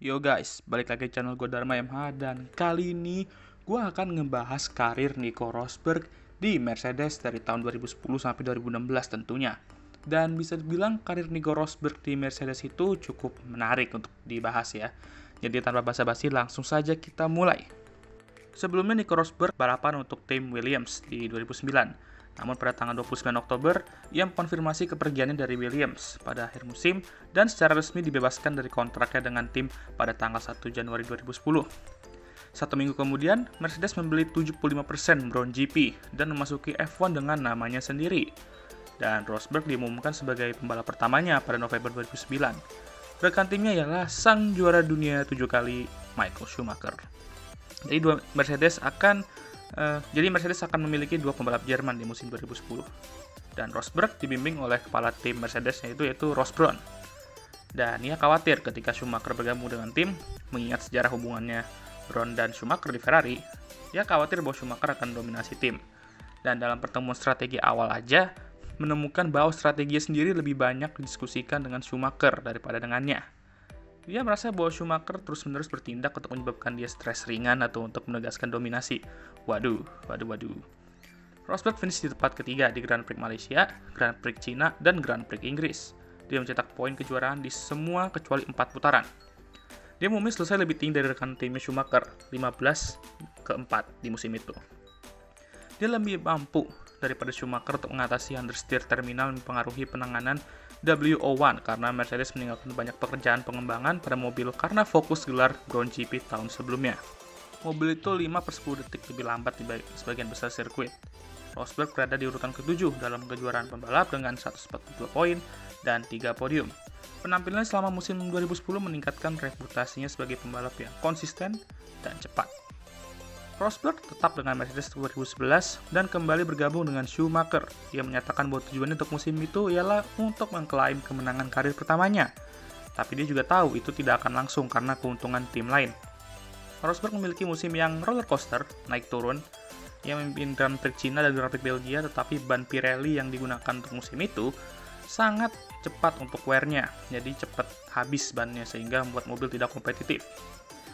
Yo guys, balik lagi ke channel gue Dharma MH dan kali ini gue akan ngebahas karir Nico Rosberg di Mercedes dari tahun 2010 sampai 2016 tentunya. Dan bisa dibilang karir Nico Rosberg di Mercedes itu cukup menarik untuk dibahas ya. Jadi tanpa basa-basi langsung saja kita mulai. Sebelumnya Nico Rosberg balapan untuk tim Williams di 2009. Namun pada tanggal 29 Oktober, ia mengkonfirmasi kepergiannya dari Williams pada akhir musim dan secara resmi dibebaskan dari kontraknya dengan tim pada tanggal 1 Januari 2010. Satu minggu kemudian, Mercedes membeli 75% Brown GP dan memasuki F1 dengan namanya sendiri. Dan Rosberg diumumkan sebagai pembalap pertamanya pada November 2009. Rekan timnya ialah sang juara dunia 7 kali Michael Schumacher. Jadi Mercedes akan memiliki dua pembalap Jerman di musim 2010. Dan Rosberg dibimbing oleh kepala tim Mercedes yaitu Ross Brawn. Dan ia khawatir ketika Schumacher bergabung dengan tim, mengingat sejarah hubungannya Brawn dan Schumacher di Ferrari, ia khawatir bahwa Schumacher akan dominasi tim. Dan dalam pertemuan strategi awal aja, menemukan bahwa strateginya sendiri lebih banyak didiskusikan dengan Schumacher daripada dengannya. Dia merasa bahwa Schumacher terus-menerus bertindak untuk menyebabkan dia stres ringan atau untuk menegaskan dominasi. Waduh. Rosberg finish di tempat ketiga di Grand Prix Malaysia, Grand Prix Cina, dan Grand Prix Inggris. Dia mencetak poin kejuaraan di semua kecuali 4 putaran. Dia memilih selesai lebih tinggi dari rekan timnya Schumacher, 15-4 di musim itu. Dia lebih mampu daripada Schumacher untuk mengatasi understeer terminal yang mempengaruhi penanganan W01 karena Mercedes meninggalkan banyak pekerjaan pengembangan pada mobil karena fokus gelar Brown GP tahun sebelumnya. Mobil itu 5/10 detik lebih lambat di sebagian besar sirkuit. Rosberg berada di urutan ke-7 dalam kejuaraan pembalap dengan 142 poin dan 3 podium. Penampilannya selama musim 2010 meningkatkan reputasinya sebagai pembalap yang konsisten dan cepat. Rosberg tetap dengan Mercedes 2011 dan kembali bergabung dengan Schumacher. Ia menyatakan bahwa tujuannya untuk musim itu ialah untuk mengklaim kemenangan karir pertamanya. Tapi dia juga tahu itu tidak akan langsung karena keuntungan tim lain. Rosberg memiliki musim yang roller coaster, naik turun. Ia memimpin Grand Prix Cina dan Grand Prix Belgia, tetapi ban Pirelli yang digunakan untuk musim itu sangat cepat untuk wear-nya. Jadi cepat habis bannya sehingga membuat mobil tidak kompetitif.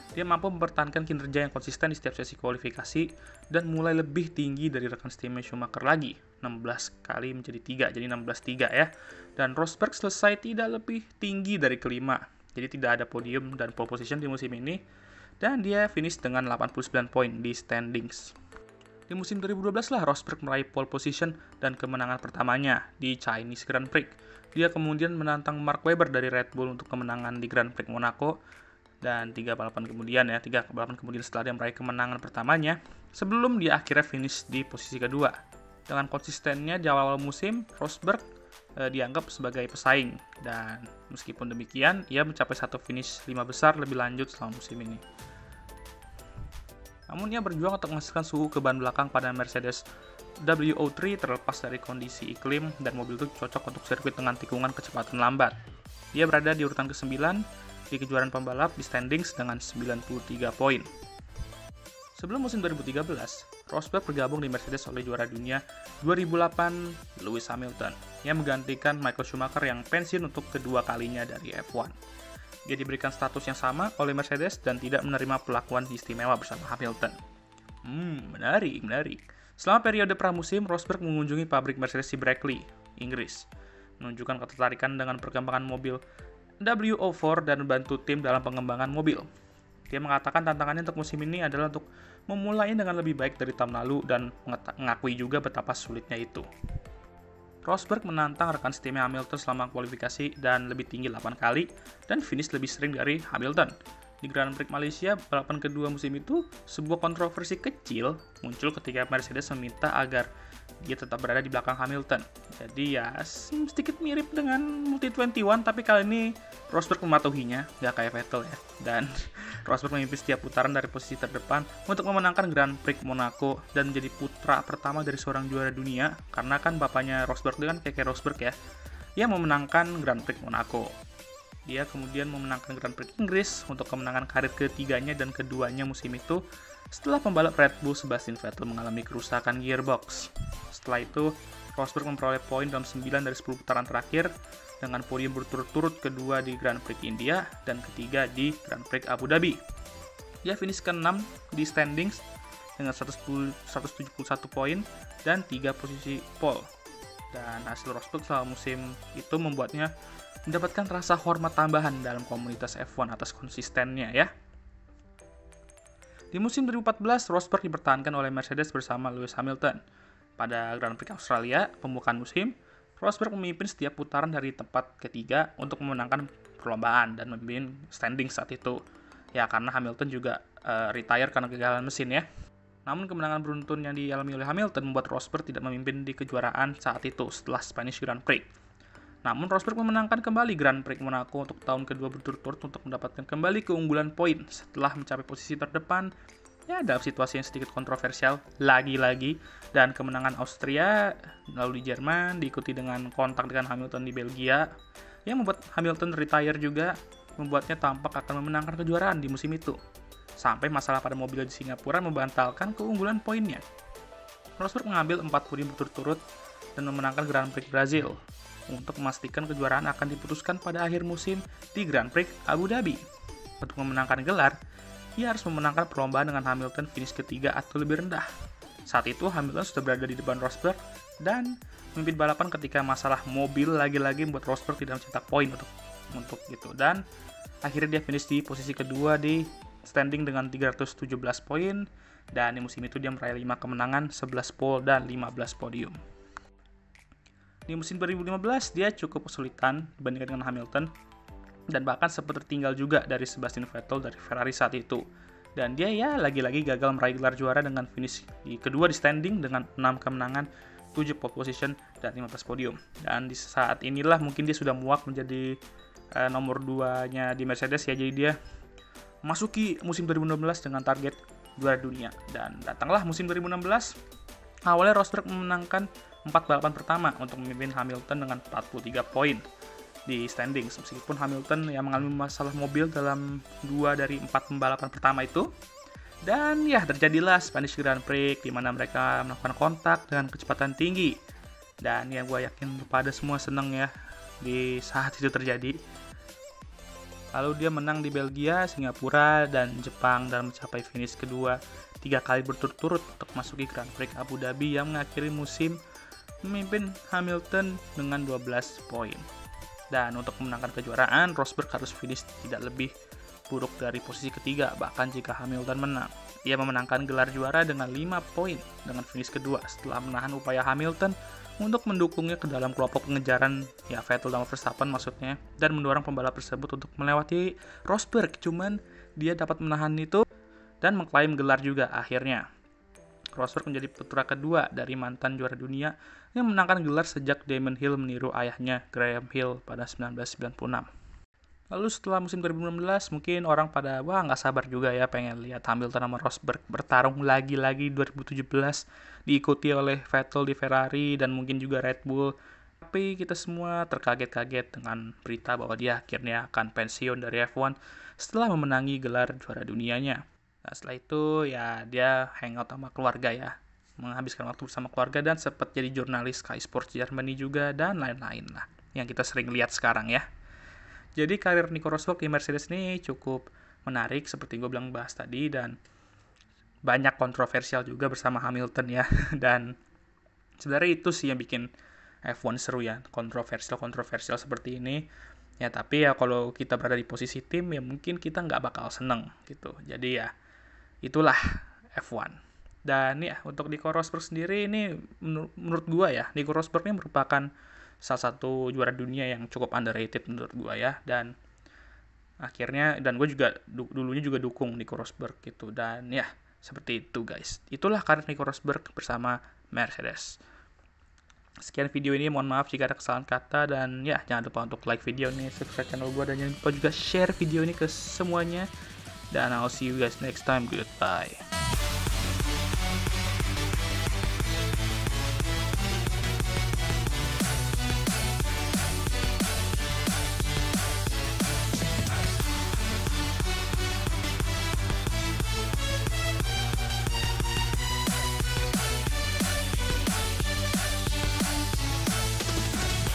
Dia mampu mempertahankan kinerja yang konsisten di setiap sesi kualifikasi dan mulai lebih tinggi dari rekan setimnya Schumacher lagi, 16 kali menjadi 3, jadi 16-3 ya. Dan Rosberg selesai tidak lebih tinggi dari kelima, jadi tidak ada podium dan pole position di musim ini, dan dia finish dengan 89 poin di standings. Di musim 2012 lah Rosberg meraih pole position dan kemenangan pertamanya di Chinese Grand Prix. Dia kemudian menantang Mark Webber dari Red Bull untuk kemenangan di Grand Prix Monaco. Dan 3 balapan kemudian setelah dia meraih kemenangan pertamanya, sebelum dia akhirnya finish di posisi kedua. Dengan konsistennya di awal musim, Rosberg dianggap sebagai pesaing, dan meskipun demikian, ia mencapai satu finish 5 besar lebih lanjut selama musim ini. Namun ia berjuang untuk menghasilkan suhu ke ban belakang pada Mercedes W03 terlepas dari kondisi iklim dan mobil itu cocok untuk sirkuit dengan tikungan kecepatan lambat. Dia berada di urutan ke-9 di kejuaraan pembalap di standings dengan 93 poin. Sebelum musim 2013, Rosberg bergabung di Mercedes oleh juara dunia 2008 Lewis Hamilton yang menggantikan Michael Schumacher yang pensiun untuk kedua kalinya dari F1. Dia diberikan status yang sama oleh Mercedes dan tidak menerima perlakuan istimewa bersama Hamilton. Menarik. Selama periode pramusim, Rosberg mengunjungi pabrik Mercedes di Brackley, Inggris, menunjukkan ketertarikan dengan perkembangan mobil W04 dan membantu tim dalam pengembangan mobil. Dia mengatakan tantangannya untuk musim ini adalah untuk memulainya dengan lebih baik dari tahun lalu dan mengakui juga betapa sulitnya itu. Rosberg menantang rekan setimnya Hamilton selama kualifikasi dan lebih tinggi 8 kali dan finish lebih sering dari Hamilton. Di Grand Prix Malaysia, balapan kedua musim itu, sebuah kontroversi kecil muncul ketika Mercedes meminta agar dia tetap berada di belakang Hamilton. Jadi ya sedikit mirip dengan Multi21, tapi kali ini Rosberg mematuhinya, nggak kayak Vettel ya. Dan Rosberg memimpin setiap putaran dari posisi terdepan untuk memenangkan Grand Prix Monaco dan menjadi putra pertama dari seorang juara dunia, karena kan bapaknya Rosberg itu kan Keke Rosberg ya, yang memenangkan Grand Prix Monaco. Dia kemudian memenangkan Grand Prix Inggris untuk kemenangan karir ketiganya dan keduanya musim itu setelah pembalap Red Bull Sebastian Vettel mengalami kerusakan gearbox. Setelah itu, Rosberg memperoleh poin dalam 9 dari 10 putaran terakhir dengan podium berturut-turut kedua di Grand Prix India dan ketiga di Grand Prix Abu Dhabi. Dia finish ke-6 di standings dengan 171 poin dan 3 posisi pole. Dan hasil Rosberg selama musim itu membuatnya mendapatkan rasa hormat tambahan dalam komunitas F1 atas konsistennya ya. Di musim 2014, Rosberg dipertahankan oleh Mercedes bersama Lewis Hamilton. Pada Grand Prix Australia, pembukaan musim, Rosberg memimpin setiap putaran dari tempat ketiga untuk memenangkan perlombaan dan memimpin standing saat itu. Ya, karena Hamilton juga retire karena kegagalan mesin ya. Namun kemenangan beruntun yang dialami oleh Hamilton membuat Rosberg tidak memimpin di kejuaraan saat itu setelah Spanish Grand Prix. Namun Rosberg memenangkan kembali Grand Prix Monaco untuk tahun kedua berturut-turut untuk mendapatkan kembali keunggulan poin setelah mencapai posisi terdepan ya dalam situasi yang sedikit kontroversial lagi-lagi, dan kemenangan Austria lalu di Jerman diikuti dengan kontak dengan Hamilton di Belgia yang membuat Hamilton retire juga, membuatnya tampak akan memenangkan kejuaraan di musim itu. Sampai masalah pada mobil di Singapura membantalkan keunggulan poinnya. Rosberg mengambil 4 podium berturut-turut dan memenangkan Grand Prix Brazil untuk memastikan kejuaraan akan diputuskan pada akhir musim di Grand Prix Abu Dhabi. Untuk memenangkan gelar, ia harus memenangkan perlombaan dengan Hamilton finish ketiga atau lebih rendah. Saat itu Hamilton sudah berada di depan Rosberg dan memimpin balapan ketika masalah mobil lagi-lagi membuat Rosberg tidak mencetak poin untuk itu, dan akhirnya dia finish di posisi kedua di standing dengan 317 poin, dan di musim itu dia meraih 5 kemenangan, 11 pole dan 15 podium. Di musim 2015 dia cukup kesulitan dibandingkan dengan Hamilton dan bahkan sempat tertinggal juga dari Sebastian Vettel dari Ferrari saat itu. Dan dia ya lagi-lagi gagal meraih gelar juara dengan finish di kedua di standing dengan 6 kemenangan, 7 pole position dan 15 podium. Dan di saat inilah mungkin dia sudah muak menjadi nomor 2-nya di Mercedes ya, jadi dia masuki musim 2016 dengan target juara dunia. Dan datanglah musim 2016. Awalnya Rosberg memenangkan 4 balapan pertama untuk memimpin Hamilton dengan 43 poin di standings, meskipun Hamilton yang mengalami masalah mobil dalam 2 dari 4 pembalapan pertama itu. Dan ya terjadilah Spanish Grand Prix di mana mereka melakukan kontak dengan kecepatan tinggi. Dan yang gue yakin pada semua seneng ya di saat itu terjadi. Lalu dia menang di Belgia, Singapura, dan Jepang dan mencapai finish kedua 3 kali berturut-turut untuk masuki Grand Prix Abu Dhabi yang mengakhiri musim memimpin Hamilton dengan 12 poin. Dan untuk memenangkan kejuaraan, Rosberg harus finish tidak lebih buruk dari posisi ketiga, bahkan jika Hamilton menang. Ia memenangkan gelar juara dengan 5 poin dengan finish kedua setelah menahan upaya Hamilton untuk mendukungnya ke dalam kelompok pengejaran ya Vettel dan Verstappen maksudnya, dan mendorong pembalap tersebut untuk melewati Rosberg. Cuman dia dapat menahan itu dan mengklaim gelar juga akhirnya. Rosberg menjadi putra kedua dari mantan juara dunia yang menangkan gelar sejak Damon Hill meniru ayahnya Graham Hill pada 1996. Lalu setelah musim 2016 mungkin orang pada nggak sabar juga ya pengen lihat Hamilton sama Rosberg bertarung lagi-lagi 2017, diikuti oleh Vettel di Ferrari dan mungkin juga Red Bull. Tapi kita semua terkaget-kaget dengan berita bahwa dia akhirnya akan pensiun dari F1 setelah memenangi gelar juara dunianya. Nah, setelah itu ya dia hangout sama keluarga ya, menghabiskan waktu bersama keluarga dan sempat jadi jurnalis Sky Sports Germany juga dan lain-lain lah yang kita sering lihat sekarang ya. Jadi karir Nico Rosberg di Mercedes ini cukup menarik seperti gue bilang bahas tadi, dan banyak kontroversial juga bersama Hamilton ya. Dan sebenarnya itu sih yang bikin F1 seru ya, kontroversial seperti ini. Ya tapi ya kalau kita berada di posisi tim ya mungkin kita nggak bakal seneng gitu. Jadi ya itulah F1. Dan ya untuk Nico Rosberg sendiri ini menurut gue ya, Nico Rosberg ini merupakan salah satu juara dunia yang cukup underrated menurut gue ya. Dan akhirnya, dan gue juga dulunya juga dukung Nico Rosberg gitu. Dan ya seperti itu guys, itulah karir Nico Rosberg bersama Mercedes. Sekian video ini, mohon maaf jika ada kesalahan kata, dan ya jangan lupa untuk like video ini, subscribe channel gue, dan jangan lupa juga share video ini ke semuanya. Dan I'll see you guys next time. Goodbye.